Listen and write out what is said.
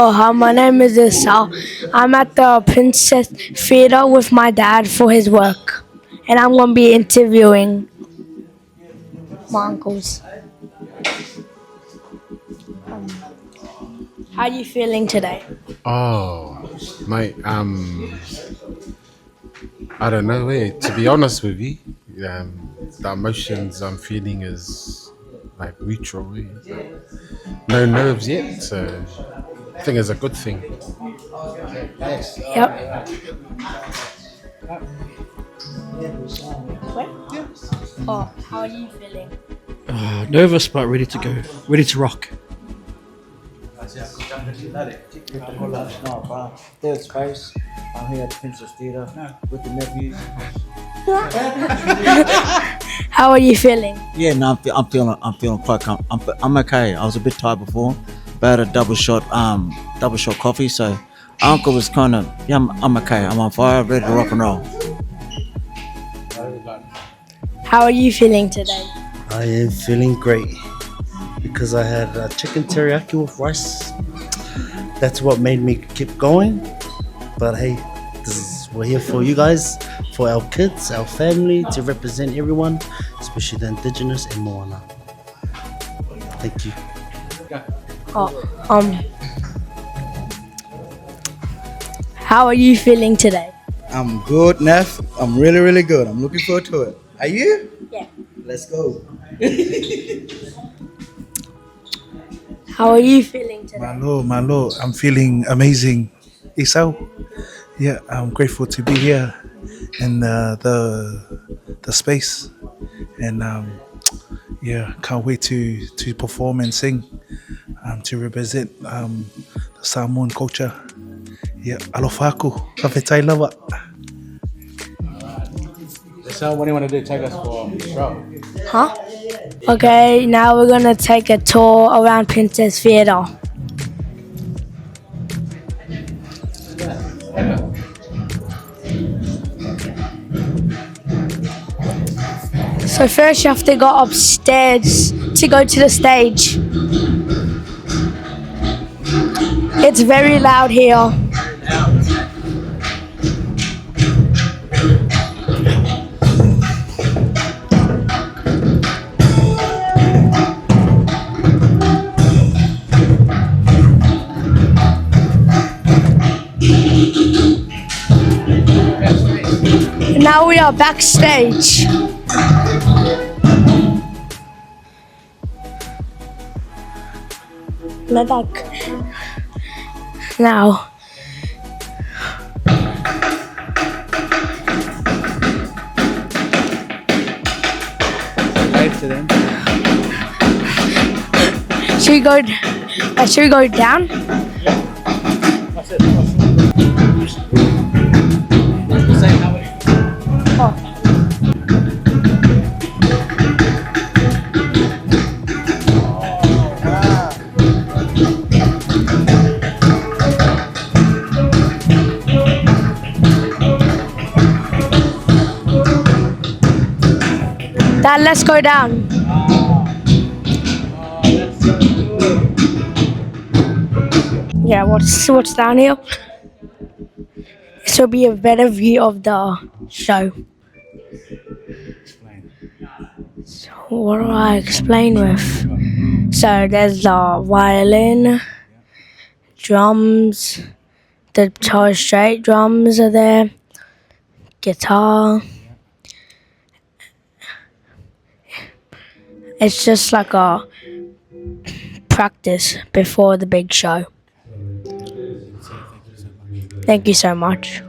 Oh, hi, my name is Isal. I'm at the Princess Theatre with my dad for his work. And I'm going to be interviewing my uncles. How are you feeling today? Oh, mate. I don't know. To be honest with you, the emotions I'm feeling is like neutral. No nerves yet, so I think it's a good thing. Yep. What? Oh, how are you feeling? Nervous but ready to go, ready to rock. No, bro. Third space. I'm here at Princess Theatre with the nephews. How are you feeling? Yeah, no, I'm feeling quite I'm okay. I was a bit tired before, but I had a double shot coffee. So, uncle was kind of yeah. I'm okay. I'm on fire, ready to rock and roll. How are you feeling today? I am feeling great because I had chicken teriyaki with rice. That's what made me keep going. But hey, we're here for you guys, for our kids, our family, to represent everyone, especially the indigenous and Moana. Thank you. Oh, how are you feeling today? I'm good, Neff. I'm really, really good. I'm looking forward to it. Are you? Yeah. Let's go. How are you feeling today? My lord, I'm feeling amazing. Isao, yeah, I'm grateful to be here in the space, and yeah, can't wait to perform and sing, to represent the Samoan culture. Yeah, alofa aku, kawhetai lava. So, what do you want to do? Take us for a stroll? Huh? Okay, now we're gonna take a tour around Princess Theatre. So first you have to go upstairs to go to the stage. It's very loud here. Now we are backstage. Medak. Now. Wave to them. Should we go down? That's it. Say how many? Oh. Dad, let's go down. Yeah, what's down here? This will be a better view of the show. So what do I explain with? So there's the violin, drums, the Torres Strait drums are there, guitar. It's just like a practice before the big show. Thank you so much.